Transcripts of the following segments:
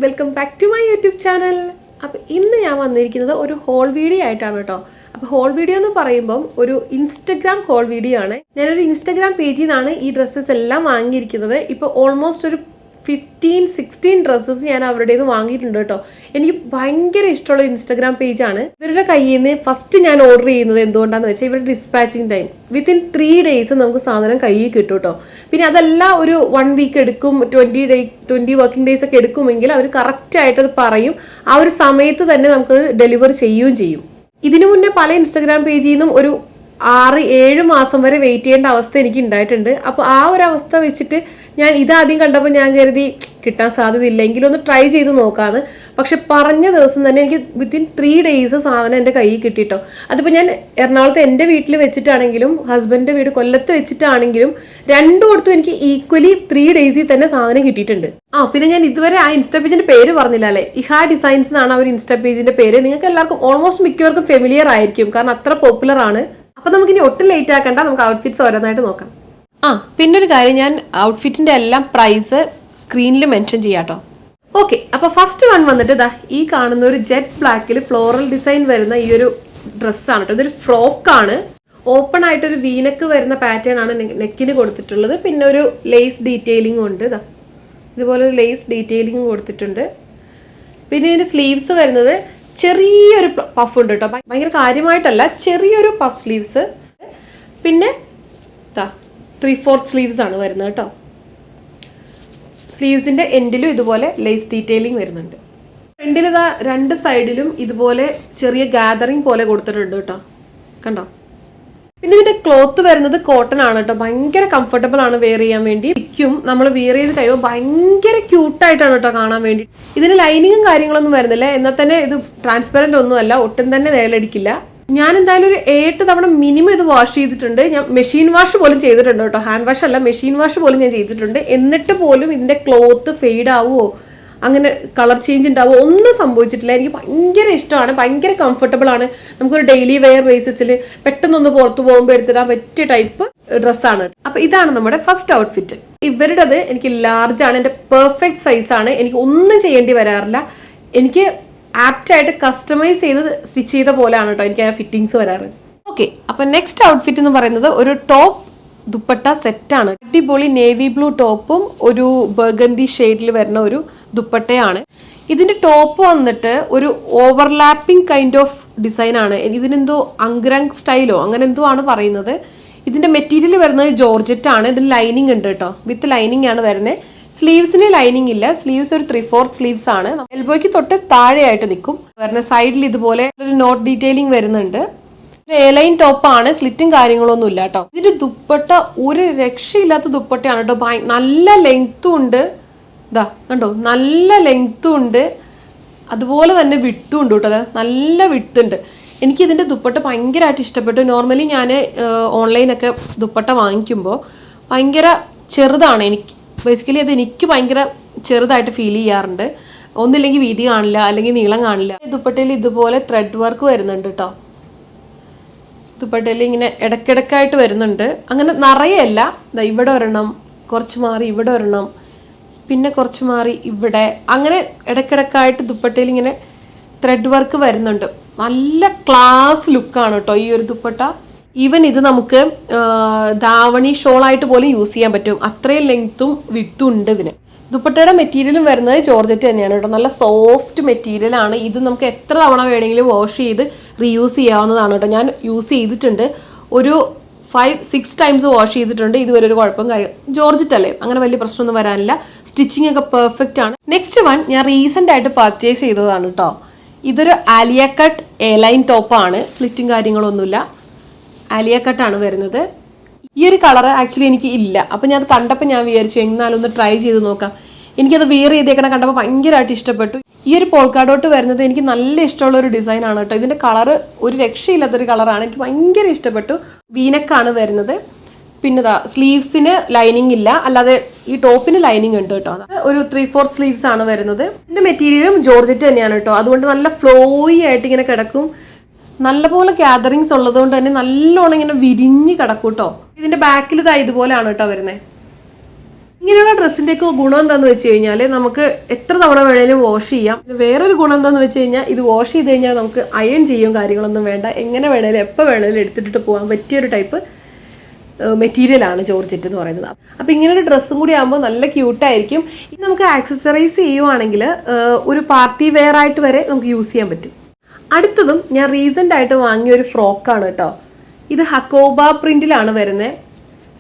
Welcome back to my YouTube channel. അപ്പോൾ ഇന്ന് ഞാൻ വന്നിരിക്കുന്നത് ഒരു ഹോൾ വീഡിയോ ആയിട്ടാണ് കേട്ടോ. അപ്പോൾ ഹോൾ വീഡിയോ എന്ന് പറയുമ്പം ഒരു ഇൻസ്റ്റഗ്രാം ഹോൾ വീഡിയോ ആണ്. ഞാനൊരു ഇൻസ്റ്റഗ്രാം പേജിൽ നിന്നാണ് ഈ ഡ്രസ്സസ് എല്ലാം വാങ്ങിയിരിക്കുന്നത്. ഇപ്പോൾ ഓൾമോസ്റ്റ് ഒരു 15-16 ഡ്രസ്സസ് ഞാൻ അവരുടെ നിന്ന് വാങ്ങിയിട്ടുണ്ട് കേട്ടോ. എനിക്ക് ഭയങ്കര ഇഷ്ടമുള്ള ഇൻസ്റ്റഗ്രാം പേജാണ്. ഇവരുടെ കയ്യിൽ നിന്ന് ഫസ്റ്റ് ഞാൻ ഓർഡർ ചെയ്യുന്നത് എന്തുകൊണ്ടാണെന്ന് വെച്ചാൽ ഇവരുടെ ഡിസ്പാച്ചിങ് ടൈം വിത്തിൻ 3 days നമുക്ക് സാധനം കയ്യിൽ കിട്ടും കേട്ടോ. പിന്നെ അതല്ല ഒരു 1 week എടുക്കും, 20 വർക്കിംഗ് ഡേയ്സ് ഒക്കെ എടുക്കുമെങ്കിൽ അവർ കറക്റ്റായിട്ട് അത് പറയും. ആ ഒരു സമയത്ത് തന്നെ നമുക്ക് ഡെലിവർ ചെയ്യുകയും ചെയ്യും. ഇതിനു മുന്നേ പല ഇൻസ്റ്റഗ്രാം പേജിൽ നിന്നും ഒരു 6-7 മാസം വരെ വെയിറ്റ് ചെയ്യേണ്ട അവസ്ഥ എനിക്ക് ഉണ്ടായിട്ടുണ്ട്. അപ്പോൾ ആ ഒരു അവസ്ഥ വെച്ചിട്ട് ഞാൻ ഇതാദ്യം കണ്ടപ്പോൾ ഞാൻ കരുതി കിട്ടാൻ സാധ്യതയില്ല, എങ്കിലും ഒന്ന് ട്രൈ ചെയ്ത് നോക്കാമെന്ന്. പക്ഷെ പറഞ്ഞ ദിവസം തന്നെ എനിക്ക് വിത്തിൻ 3 days സാധനം എൻ്റെ കയ്യിൽ കിട്ടിയിട്ടോ. അതിപ്പോൾ ഞാൻ എറണാകുളത്ത് എൻ്റെ വീട്ടിൽ വെച്ചിട്ടാണെങ്കിലും ഹസ്ബൻഡിൻ്റെ വീട് കൊല്ലത്ത് വെച്ചിട്ടാണെങ്കിലും രണ്ടുകൊടുത്തും എനിക്ക് ഈക്വലി 3 days തന്നെ സാധനം കിട്ടിയിട്ടുണ്ട്. പിന്നെ ഞാൻ ഇതുവരെ ആ ഇൻസ്റ്റാ പേജിൻ്റെ പേര് പറഞ്ഞില്ല അല്ലേ. ഇഹാ ഡിസൈൻസ് എന്നാണ് ആ ഒരു ഇൻസ്റ്റാ പേജിൻ്റെ പേര്. നിങ്ങൾക്ക് എല്ലാവർക്കും ഓൾമോസ്റ്റ് മിക്കവർക്കും ഫെമിലിയർ ആയിരിക്കും, കാരണം അത്ര പോപ്പുലർ ആണ്. അപ്പോൾ നമുക്കിനി ഒട്ടും ലേറ്റ് ആക്കണ്ട, നമുക്ക് ഔട്ട്ഫിറ്റ്സ് ഓരോന്നായിട്ട് നോക്കാം. പിന്നൊരു കാര്യം, ഞാൻ ഔട്ട്ഫിറ്റിന്റെ എല്ലാം പ്രൈസ് സ്ക്രീനിൽ മെൻഷൻ ചെയ്യാട്ടോ. ഓക്കെ, അപ്പൊ ഫസ്റ്റ് വൺ വന്നിട്ട് ഇതാ ഈ കാണുന്ന ഒരു ജെറ്റ് ബ്ലാക്കിൽ ഫ്ലോറൽ ഡിസൈൻ വരുന്ന ഈ ഒരു ഡ്രസ്സാണ് കേട്ടോ. ഇതൊരു ഫ്രോക്കാണ്. ഓപ്പൺ ആയിട്ടൊരു വീനക്ക് വരുന്ന പാറ്റേൺ ആണ് നെക്കിന് കൊടുത്തിട്ടുള്ളത്. പിന്നെ ഒരു ലേസ് ഡീറ്റെയിലിംഗ് ഉണ്ട്. ഇതാ ഇതുപോലെ ഒരു ലേസ് ഡീറ്റെയിലിംഗ് കൊടുത്തിട്ടുണ്ട്. പിന്നെ ഇതിന്റെ സ്ലീവ്സ് വരുന്നത് ചെറിയൊരു പഫ് ഉണ്ട് കേട്ടോ. ഭയങ്കര കാര്യമായിട്ടല്ല, ചെറിയൊരു പഫ് സ്ലീവ്സ്. പിന്നെ 3/4 സ്ലീവ്സ് ആണ് വരുന്നത് കേട്ടോ. സ്ലീവ്സിന്റെ എൻഡിലും ഇതുപോലെ ലേസ് ഡീറ്റെയിലിംഗ് വരുന്നുണ്ട്. ഫ്രണ്ടിൽ ഇതാ 2 സൈഡിലും ഇതുപോലെ ചെറിയ ഗാദറിംഗ് പോലെ കൊടുത്തിട്ടുണ്ട് കേട്ടോ, കണ്ടോ. പിന്നെ ഇതിന്റെ ക്ലോത്ത് വരുന്നത് കോട്ടൺ ആണ് കേട്ടോ. ഭയങ്കര കംഫർട്ടബിൾ ആണ് വെയർ ചെയ്യാൻ വേണ്ടി. നമ്മൾ വെയർ ചെയ്ത് കഴിയുമ്പോൾ ഭയങ്കര ക്യൂട്ടായിട്ടാണ് കേട്ടോ കാണാൻ വേണ്ടി. ഇതിന് ലൈനിങ്ങും കാര്യങ്ങളൊന്നും വരുന്നില്ല. എന്നാൽ തന്നെ ഇത് ട്രാൻസ്പെറന്റ് ഒന്നുമല്ല, ഒട്ടും തന്നെ നേലടിക്കില്ല. ഞാൻ എന്തായാലും ഒരു 8 തവണ മിനിമം ഇത് വാഷ് ചെയ്തിട്ടുണ്ട്. ഞാൻ മെഷീൻ വാഷ് പോലും ചെയ്തിട്ടുണ്ട് കേട്ടോ. ഹാൻഡ് വാഷ് അല്ല, മെഷീൻ വാഷ് പോലും ഞാൻ ചെയ്തിട്ടുണ്ട്. എന്നിട്ട് പോലും ഇതിന്റെ ക്ലോത്ത് ഫെയ്ഡ് ആവുമോ, അങ്ങനെ കളർ ചേഞ്ച് ഉണ്ടാവുമോ ഒന്നും സംഭവിച്ചിട്ടില്ല. എനിക്ക് ഭയങ്കര ഇഷ്ടമാണ്, ഭയങ്കര കംഫർട്ടബിൾ ആണ്. നമുക്കൊരു ഡെയിലി വെയർ ബേസിസിൽ പെട്ടെന്നൊന്ന് പുറത്തു പോകുമ്പോൾ എടുത്തിടാൻ പറ്റിയ ടൈപ്പ് ഡ്രസ്സാണ്. അപ്പൊ ഇതാണ് നമ്മുടെ ഫസ്റ്റ് ഔട്ട്ഫിറ്റ്. ഇവരുടേത് എനിക്ക് ലാർജ് ആണ്, എൻ്റെ പെർഫെക്റ്റ് സൈസ് ആണ്. എനിക്ക് ഒന്നും ചെയ്യേണ്ടി വരാറില്ല. എനിക്ക് ആപ്റ്റായിട്ട് കസ്റ്റമൈസ് ചെയ്ത് സ്റ്റിച്ച് ചെയ്ത പോലെയാണ് കേട്ടോ എനിക്ക് ആ ഫിറ്റിങ്സ് വരാറ്. ഓക്കെ, അപ്പൊ നെക്സ്റ്റ് ഔട്ട്ഫിറ്റ് എന്ന് പറയുന്നത് ഒരു ടോപ്പ് ദുപ്പട്ട സെറ്റാണ്. അടിപൊളി നേവി ബ്ലൂ ടോപ്പും ഒരു ബർഗന്തി ഷെയ്ഡിൽ വരുന്ന ഒരു ദുപ്പട്ടയാണ്. ഇതിന്റെ ടോപ്പ് വന്നിട്ട് ഒരു ഓവർലാപ്പിംഗ് കൈൻഡ് ഓഫ് ഡിസൈൻ ആണ്. ഇതിനെന്തോ അങ്ക്രങ് സ്റ്റൈലോ അങ്ങനെ എന്തോ ആണ് പറയുന്നത്. ഇതിന്റെ മെറ്റീരിയൽ വരുന്നത് ജോർജറ്റ് ആണ്. ഇതിന് ലൈനിങ് ഉണ്ട് കേട്ടോ, വിത്ത് ലൈനിങ് ആണ് വരുന്നത്. സ്ലീവ്സിന് ലൈനിങ് ഇല്ല. സ്ലീവ്സ് ഒരു 3/4 സ്ലീവ്സ് ആണ്. എൽബോയ്ക്ക് തൊട്ട് താഴെയായിട്ട് നിൽക്കും. വരുന്ന സൈഡിൽ ഇതുപോലെ ഒരു നോട്ട് ഡീറ്റെയിലിംഗ് വരുന്നുണ്ട്. എ ലൈൻ ടോപ്പാണ്, സ്ലിറ്റും കാര്യങ്ങളൊന്നും ഇല്ല കേട്ടോ. ഇതിന്റെ ദുപ്പട്ട ഒരു രക്ഷയില്ലാത്ത ദുപ്പട്ടയാണ് കേട്ടോ. നല്ല ലെങ്ത്തും ഉണ്ട്. ഇതാ കണ്ടോ, നല്ല ലെങ്ത്തും ഉണ്ട്, അതുപോലെ തന്നെ വിട്ടും ഉണ്ട് കേട്ടോ. നല്ല വിട്ടുണ്ട്. എനിക്ക് ഇതിന്റെ ദുപ്പട്ട ഭയങ്കരമായിട്ട് ഇഷ്ടപ്പെട്ടു. നോർമലി ഞാൻ ഓൺലൈനൊക്കെ ദുപ്പട്ട വാങ്ങിക്കുമ്പോൾ ഭയങ്കര ചെറുതാണ്. ബേസിക്കലി അത് എനിക്ക് ഭയങ്കര ചെറുതായിട്ട് ഫീൽ ചെയ്യാറുണ്ട്. ഒന്നില്ലെങ്കിൽ വീതി കാണില്ല, അല്ലെങ്കിൽ നീളം കാണില്ല. ദുപ്പട്ടയിൽ ഇതുപോലെ ത്രെഡ് വർക്ക് വരുന്നുണ്ട് കേട്ടോ. ദുപ്പട്ടയിൽ ഇങ്ങനെ ഇടയ്ക്കിടക്കായിട്ട് വരുന്നുണ്ട്. അങ്ങനെ നിറയെയല്ല, ഇവിടെ ഒരെണ്ണം, കുറച്ച് മാറി ഇവിടെ ഒരെണ്ണം, പിന്നെ കുറച്ച് മാറി ഇവിടെ, അങ്ങനെ ഇടയ്ക്കിടക്കായിട്ട് ദുപ്പട്ടയിൽ ഇങ്ങനെ ത്രെഡ് വർക്ക് വരുന്നുണ്ട്. നല്ല ക്ലാസ് ലുക്കാണ് കേട്ടോ ഈ ഒരു ദുപ്പട്ട. ഈവൻ ഇത് നമുക്ക് ദാവണി ഷോളായിട്ട് പോലും യൂസ് ചെയ്യാൻ പറ്റും. അത്രയും ലെങ്ത്തും വിട്ടും ഉണ്ട് ഇതിന്. ദുപ്പട്ടയുടെ മെറ്റീരിയലും വരുന്നത് ജോർജറ്റ് തന്നെയാണ് കേട്ടോ. നല്ല സോഫ്റ്റ് മെറ്റീരിയൽ ആണ്. ഇത് നമുക്ക് എത്ര തവണ വേണമെങ്കിലും വാഷ് ചെയ്ത് റീയൂസ് ചെയ്യാവുന്നതാണ് കേട്ടോ. ഞാൻ യൂസ് ചെയ്തിട്ടുണ്ട്, ഒരു 5-6 times വാഷ് ചെയ്തിട്ടുണ്ട്. ഇതുവരെ ഒരു കുഴപ്പം കാര്യം. ജോർജറ്റ് അല്ലേ, അങ്ങനെ വലിയ പ്രശ്നമൊന്നും വരാനില്ല. സ്റ്റിച്ചിങ് ഒക്കെ പെർഫെക്റ്റ് ആണ്. നെക്സ്റ്റ് വൺ ഞാൻ റീസെന്റ് ആയിട്ട് പർച്ചേസ് ചെയ്തതാണ് കേട്ടോ. ഇതൊരു ആലിയ കട്ട് എ ലൈൻ ടോപ്പാണ്. സ്ലിറ്റും കാര്യങ്ങളൊന്നുമില്ല, ആലിയ കട്ടാണ് വരുന്നത്. ഈ ഒരു കളർ ആക്ച്വലി എനിക്ക് ഇല്ല. അപ്പം ഞാൻ അത് കണ്ടപ്പോൾ ഞാൻ വിചാരിച്ചു എന്നാലും ഒന്ന് ട്രൈ ചെയ്ത് നോക്കാം. എനിക്കത് വെയർ ചെയ്തേക്കണം കണ്ടപ്പോൾ ഭയങ്കരമായിട്ട് ഇഷ്ടപ്പെട്ടു. ഈ ഒരു പോൾക്കാഡോട്ട് വരുന്നത് എനിക്ക് നല്ല ഇഷ്ടമുള്ള ഒരു ഡിസൈൻ ആണ് കേട്ടോ. ഇതിന്റെ കളർ ഒരു രക്ഷയില്ലാത്തൊരു കളറാണ്, എനിക്ക് ഭയങ്കര ഇഷ്ടപ്പെട്ടു. വീനക്കാണ് വരുന്നത്. പിന്നെ സ്ലീവ്സിന് ലൈനിങ് ഇല്ല, അല്ലാതെ ഈ ടോപ്പിന് ലൈനിങ് ഉണ്ട് കേട്ടോ. ഒരു 3/4 സ്ലീവ്സ് ആണ് വരുന്നത്. ഇതിന്റെ മെറ്റീരിയലും ജോർജറ്റ് തന്നെയാണ് കേട്ടോ. അതുകൊണ്ട് നല്ല ഫ്ലോയി ആയിട്ട് ഇങ്ങനെ കിടക്കും. നല്ലപോലെ ഗ്യാതറിങ്സ് ഉള്ളതുകൊണ്ട് തന്നെ നല്ലോണം ഇങ്ങനെ വിരിഞ്ഞ് കിടക്കും കേട്ടോ. ഇതിന്റെ ബാക്കിൽ ഇതുപോലെയാണ് കേട്ടോ വരുന്നത്. ഇങ്ങനെയുള്ള ഡ്രസ്സിൻ്റെയൊക്കെ ഗുണം എന്താണെന്ന് വെച്ച് കഴിഞ്ഞാൽ നമുക്ക് എത്ര തവണ വേണേലും വാഷ് ചെയ്യാം. വേറൊരു ഗുണം എന്താണെന്ന് വെച്ച് കഴിഞ്ഞാൽ ഇത് വാഷ് ചെയ്ത് കഴിഞ്ഞാൽ നമുക്ക് അയൺ ചെയ്യും കാര്യങ്ങളൊന്നും വേണ്ട, എങ്ങനെ വേണേലും എപ്പോൾ വേണേലും എടുത്തിട്ട് പോകാൻ പറ്റിയൊരു ടൈപ്പ് മെറ്റീരിയലാണ് ജോർജറ്റ് എന്ന് പറയുന്നത്. അപ്പോൾ ഇങ്ങനൊരു ഡ്രസ്സും കൂടി ആകുമ്പോൾ നല്ല ക്യൂട്ടായിരിക്കും. ഇത് നമുക്ക് ആക്സസറൈസ് ചെയ്യുവാണെങ്കിൽ ഒരു പാർട്ടി വെയർ ആയിട്ട് വരെ നമുക്ക് യൂസ് ചെയ്യാൻ പറ്റും. അടുത്തതും ഞാൻ റീസെൻ്റ് ആയിട്ട് വാങ്ങിയ ഒരു ഫ്രോക്കാണ് കേട്ടോ. ഇത് ഹക്കോബ പ്രിന്റിലാണ് വരുന്നത്.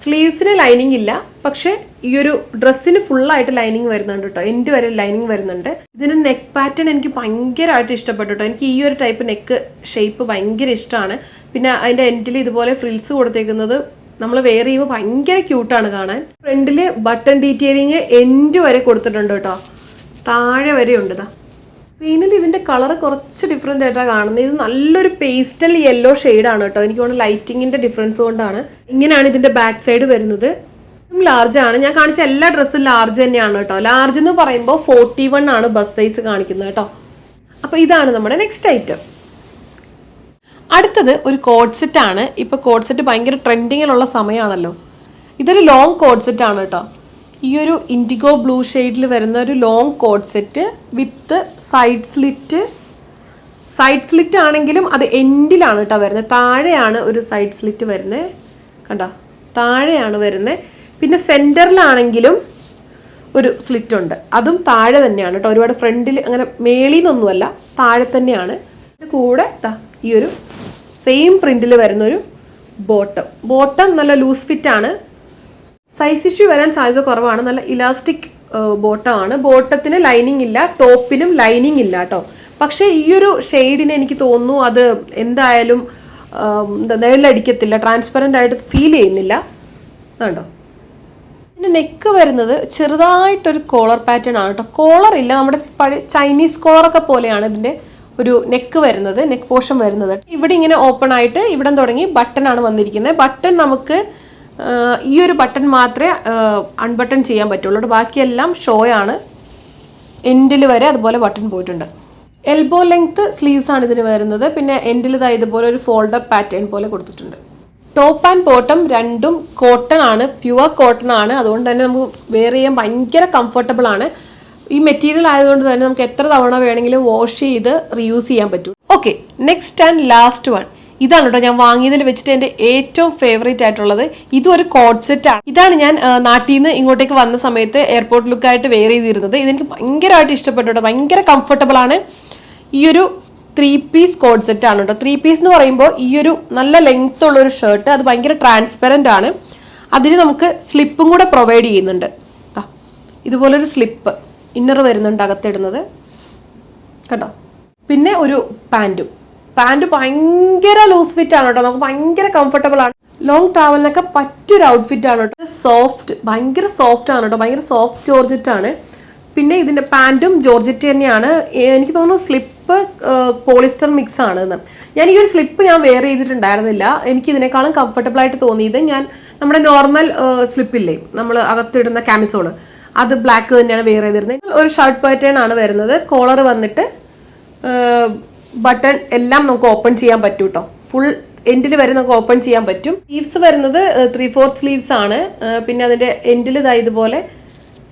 സ്ലീവ്സിന് ലൈനിങ് ഇല്ല, പക്ഷെ ഈ ഒരു ഡ്രസ്സിന് ഫുള്ളായിട്ട് ലൈനിങ് വരുന്നുണ്ട് കേട്ടോ. എൻ്റെ വരെ ലൈനിങ് വരുന്നുണ്ട്. ഇതിൻ്റെ നെക്ക് പാറ്റേൺ എനിക്ക് ഭയങ്കരമായിട്ട് ഇഷ്ടപ്പെട്ടു കേട്ടോ. എനിക്ക് ഈ ഒരു ടൈപ്പ് നെക്ക് ഷേപ്പ് ഭയങ്കര ഇഷ്ടമാണ്. പിന്നെ അതിൻ്റെ എൻഡിൽ ഇതുപോലെ ഫ്രിൽസ് കൊടുത്തേക്കുന്നത് നമ്മൾ വെയർ ചെയ്യുമ്പോൾ ഭയങ്കര ക്യൂട്ടാണ് കാണാൻ. ഫ്രണ്ടിൽ ബട്ടൺ ഡീറ്റെയിലിങ് എൻഡ് വരെ കൊടുത്തിട്ടുണ്ട് കേട്ടോ, താഴെ വരെ ഉണ്ട്. സ്ക്രീനിൽ ഇതിൻ്റെ കളർ കുറച്ച് ഡിഫറെൻ്റ് ആയിട്ടാണ് കാണുന്നത്. ഇത് നല്ലൊരു പേസ്റ്റൽ യെല്ലോ ഷെയ്ഡാണ് കേട്ടോ. എനിക്ക് തോന്നുന്നു ലൈറ്റിങ്ങിൻ്റെ ഡിഫറൻസ് കൊണ്ടാണ്. ഇങ്ങനെയാണ് ഇതിൻ്റെ ബാക്ക് സൈഡ് വരുന്നത്. ലാർജ് ആണ്. ഞാൻ കാണിച്ച എല്ലാ ഡ്രസ്സും ലാർജ് തന്നെയാണ് കേട്ടോ. ലാർജ് എന്ന് പറയുമ്പോൾ 41 ആണ് ബസ് സൈസ് കാണിക്കുന്നത് കേട്ടോ. അപ്പോൾ ഇതാണ് നമ്മുടെ നെക്സ്റ്റ് ഐറ്റം. അടുത്തത് ഒരു കോഡ് സെറ്റ് ആണ്. ഇപ്പോൾ കോഡ് സെറ്റ് ഭയങ്കര ട്രെൻഡിങ്ങിലുള്ള സമയമാണല്ലോ. ഇതൊരു ലോങ് കോഡ് സെറ്റ് ആണ് കേട്ടോ. ഈ ഒരു ഇൻഡിഗോ ബ്ലൂ ഷെയ്ഡിൽ വരുന്ന ഒരു ലോങ് കോഡ് സെറ്റ് വിത്ത് സൈഡ് സ്ലിറ്റ് ആണെങ്കിലും അത് എൻഡിലാണ് കേട്ടോ വരുന്നത്. താഴെയാണ് ഒരു സൈഡ് സ്ലിറ്റ് വരുന്നത്, കണ്ടോ, താഴെയാണ് വരുന്നത്. പിന്നെ സെൻറ്ററിലാണെങ്കിലും ഒരു സ്ലിറ്റ് ഉണ്ട്, അതും താഴെ തന്നെയാണ് കേട്ടോ. ഒരുപാട് ഫ്രണ്ടിൽ അങ്ങനെ മേളിൽ നിന്നൊന്നുമല്ല, താഴെ തന്നെയാണ്. കൂടെ ഈ ഒരു സെയിം പ്രിന്റിൽ വരുന്നൊരു ബോട്ടം നല്ല ലൂസ് ഫിറ്റ് ആണ്. സൈസ് ഇഷ്യൂ വരാൻ സാധ്യത കുറവാണ്. നല്ല ഇലാസ്റ്റിക് ബോട്ടമാണ്. ബോട്ടത്തിന് ലൈനിങ് ഇല്ല, ടോപ്പിനും ലൈനിങ് ഇല്ല കേട്ടോ. പക്ഷേ ഈ ഒരു ഷെയ്ഡിന് എനിക്ക് തോന്നുന്നു അത് എന്തായാലും നിഴലടിക്കത്തില്ല, ട്രാൻസ്പെറൻ്റ് ആയിട്ട് ഫീൽ ചെയ്യുന്നില്ല. കണ്ടോ. പിന്നെ നെക്ക് വരുന്നത് ചെറുതായിട്ടൊരു കോളർ പാറ്റേൺ ആണ് കേട്ടോ. കോളർ ഇല്ല, നമ്മുടെ പഴയ ചൈനീസ് കോളറൊക്കെ പോലെയാണ് ഇതിൻ്റെ ഒരു നെക്ക് വരുന്നത്, നെക്ക് പോർഷൻ വരുന്നത്. ഇവിടെ ഇങ്ങനെ ഓപ്പൺ ആയിട്ട് ഇവിടെ തുടങ്ങി ബട്ടൺ ആണ് വന്നിരിക്കുന്നത്. ബട്ടൺ നമുക്ക് ഈ ഒരു ബട്ടൺ മാത്രമേ അൺബട്ടൺ ചെയ്യാൻ പറ്റുള്ളൂ, ബാക്കിയെല്ലാം ഷോ ആണ്. എൻഡിൽ വരെ അതുപോലെ ബട്ടൺ പോയിട്ടുണ്ട്. എൽബോ ലെങ്ത് സ്ലീവ്സ് ആണ് ഇതിന് വരുന്നത്. പിന്നെ എൻഡിൽ ഇതുപോലെ ഒരു ഫോൾഡപ്പ് പാറ്റേൺ പോലെ കൊടുത്തിട്ടുണ്ട്. ടോപ്പ് ആൻഡ് ബോട്ടം രണ്ടും കോട്ടൺ ആണ്, പ്യുവർ കോട്ടൺ ആണ്. അതുകൊണ്ട് തന്നെ നമുക്ക് വെയർ ചെയ്യാൻ ഭയങ്കര കംഫർട്ടബിൾ ആണ്. ഈ മെറ്റീരിയൽ ആയതുകൊണ്ട് തന്നെ നമുക്ക് എത്ര തവണ വേണമെങ്കിലും വാഷ് ചെയ്ത് റീയൂസ് ചെയ്യാൻ പറ്റും. Okay, next and last one. ഇതാണ് കേട്ടോ ഞാൻ വാങ്ങിയതിൽ വെച്ചിട്ട് എൻ്റെ ഏറ്റവും ഫേവറേറ്റ് ആയിട്ടുള്ളത്. ഇതും ഒരു കോഡ് സെറ്റ് ആണ്. ഇതാണ് ഞാൻ നാട്ടിൽ നിന്ന് ഇങ്ങോട്ടേക്ക് വന്ന സമയത്ത് എയർപോർട്ട് ലുക്കായിട്ട് വെയർ ചെയ്തിരുന്നത്. ഇതെനിക്ക് ഭയങ്കരമായിട്ട് ഇഷ്ടപ്പെട്ടു കേട്ടോ. ഭയങ്കര കംഫർട്ടബിൾ ആണ്. ഈ ഒരു 3 പീസ് കോഡ് സെറ്റ് ആണ് കേട്ടോ. 3 പീസ് എന്ന് പറയുമ്പോൾ ഈ ഒരു നല്ല ലെങ്ത് ഉള്ള ഒരു ഷർട്ട്, അത് ഭയങ്കര ട്രാൻസ്പെറൻ്റ് ആണ്. അതിന് നമുക്ക് സ്ലിപ്പും കൂടെ പ്രൊവൈഡ് ചെയ്യുന്നുണ്ട്. ഇതുപോലൊരു സ്ലിപ്പ് ഇന്നർ വരുന്നുണ്ട് അകത്തിടുന്നത് കേട്ടോ. പിന്നെ ഒരു പാൻറ് ഭയങ്കര ലൂസ് ഫിറ്റ് ആണ് കേട്ടോ. നമുക്ക് ഭയങ്കര കംഫർട്ടബിൾ ആണ്. ലോങ് ട്രാവലിനൊക്കെ പറ്റൊരു ഔട്ട്ഫിറ്റ് ആണ് കേട്ടോ. ഭയങ്കര സോഫ്റ്റ് ആണ് കേട്ടോ. ഭയങ്കര സോഫ്റ്റ് ജോർജറ്റ് ആണ്. പിന്നെ ഇതിൻ്റെ പാൻറ്റും ജോർജറ്റ് തന്നെയാണ്. എനിക്ക് തോന്നുന്നു സ്ലിപ്പ് പോളിസ്റ്റർ മിക്സ് ആണ് എന്ന്. ഞാൻ ഈ ഒരു സ്ലിപ്പ് ഞാൻ വെയർ ചെയ്തിട്ടുണ്ടായിരുന്നില്ല. എനിക്ക് ഇതിനേക്കാളും കംഫർട്ടബിൾ ആയിട്ട് തോന്നിയത് നമ്മുടെ നോർമൽ സ്ലിപ്പില്ലേ, നമ്മൾ അകത്തിടുന്ന കാമിസോള്, അത് ബ്ലാക്ക് തന്നെയാണ് വെയർ ചെയ്തിരുന്നത്. ഒരു ഷർട്ട് പാറ്റേൺ ആണ് വരുന്നത്. കോളർ വന്നിട്ട് ബട്ടൺ എല്ലാം നമുക്ക് ഓപ്പൺ ചെയ്യാൻ പറ്റും കേട്ടോ. ഫുൾ എൻഡിൽ വരെ നമുക്ക് ഓപ്പൺ ചെയ്യാൻ പറ്റും. സ്ലീവ്സ് വരുന്നത് 3/4 സ്ലീവ്സ് ആണ്. പിന്നെ അതിൻ്റെ എൻഡിൽ ഇതുപോലെ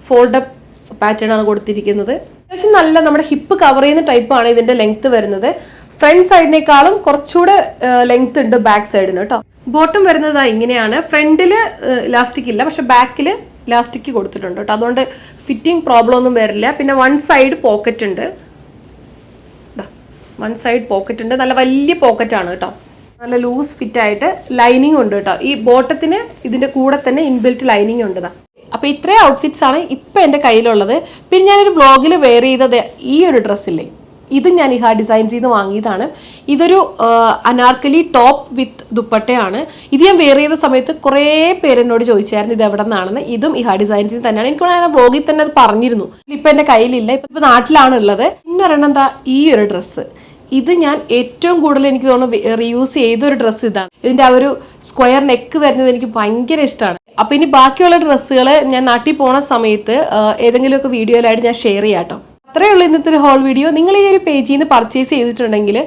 ഫോൾഡപ്പ് പാറ്റേൺ ആണ് കൊടുത്തിരിക്കുന്നത്. അത്യാവശ്യം നല്ല നമ്മുടെ ഹിപ്പ് കവർ ചെയ്യുന്ന ടൈപ്പാണ് ഇതിൻ്റെ ലെങ്ത് വരുന്നത്. ഫ്രണ്ട് സൈഡിനേക്കാളും കുറച്ചുകൂടെ ലെങ്ത് ഉണ്ട് ബാക്ക് സൈഡിന് കേട്ടോ. ബോട്ടം വരുന്നത് ഇങ്ങനെയാണ്. ഫ്രണ്ടിൽ ഇലാസ്റ്റിക് ഇല്ല, പക്ഷെ ബാക്കിൽ ഇലാസ്റ്റിക് കൊടുത്തിട്ടുണ്ട് കേട്ടോ. അതുകൊണ്ട് ഫിറ്റിംഗ് പ്രോബ്ലം ഒന്നും വരില്ല. പിന്നെ വൺ സൈഡ് പോക്കറ്റ് ഉണ്ട്. നല്ല വലിയ പോക്കറ്റ് ആണ് കേട്ടോ. നല്ല ലൂസ് ഫിറ്റ് ആയിട്ട് ലൈനിങ് ഉണ്ട് കേട്ടോ. ഈ ബോട്ടത്തിന് ഇതിന്റെ കൂടെ തന്നെ ഇൻബിൽറ്റ് ലൈനിങ് ഉണ്ട്. അപ്പോൾ ഇത്രയും ഔട്ട്ഫിറ്റ്സ് ആണ് ഇപ്പം എൻ്റെ കയ്യിലുള്ളത്. പിന്നെ ഞാനൊരു വ്ളോഗിൽ വെയർ ചെയ്തത് ഈ ഒരു ഡ്രസ്സില്ലേ, ഇത് ഞാൻ ഇഹാ ഡിസൈൻസിൽ നിന്ന് വാങ്ങിയതാണ്. ഇതൊരു അനാർക്കലി ടോപ്പ് വിത്ത് ദുപ്പട്ടയാണ്. ഇത് ഞാൻ വെയർ ചെയ്ത സമയത്ത് കുറേ പേരെന്നോട് ചോദിച്ചായിരുന്നു ഇത് എവിടെ നിന്നാണെന്ന്. ഇതും ഇഹാ ഡിസൈൻസിൽ തന്നെയാണ്. എനിക്ക് ഞാൻ വ്ളോഗിൽ തന്നെ അത് പറഞ്ഞിരുന്നു. ഇപ്പം എൻ്റെ കയ്യിലില്ല, ഇപ്പം നാട്ടിലാണ് ഉള്ളത്. പിന്നെ ഒരെണ്ണം എന്താ ഈ ഒരു ഡ്രസ്സ്. ഇത് ഞാൻ ഏറ്റവും കൂടുതൽ എനിക്ക് തോന്നുന്നു റീയൂസ് ചെയ്തൊരു ഡ്രസ്സ് ഇതാണ്. ഇതിൻ്റെ ആ ഒരു സ്ക്വയർ നെക്ക് വരുന്നത് എനിക്ക് ഭയങ്കര ഇഷ്ടമാണ്. അപ്പോൾ ഇനി ബാക്കിയുള്ള ഡ്രസ്സുകൾ ഞാൻ നാട്ടിൽ പോണ സമയത്ത് ഏതെങ്കിലുമൊക്കെ വീഡിയോയിലായിട്ട് ഞാൻ ഷെയർ ചെയ്യാം കേട്ടോ. അത്രയേ ഉള്ളൂ ഇന്നത്തെ ഒരു ഹോൾ വീഡിയോ. നിങ്ങൾ ഈ ഒരു പേജിൽ നിന്ന് പർച്ചേസ് ചെയ്തിട്ടുണ്ടെങ്കിൽ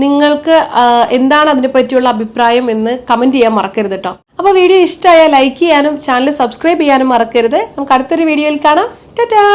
നിങ്ങൾക്ക് എന്താണ് അതിനെ പറ്റിയുള്ള അഭിപ്രായം എന്ന് കമൻറ്റ് ചെയ്യാൻ മറക്കരുത് കേട്ടോ. അപ്പോൾ വീഡിയോ ഇഷ്ടമായാൽ ലൈക്ക് ചെയ്യാനും ചാനൽ സബ്സ്ക്രൈബ് ചെയ്യാനും മറക്കരുത്. നമുക്ക് അടുത്തൊരു വീഡിയോയിൽ കാണാം. ടാറ്റാ.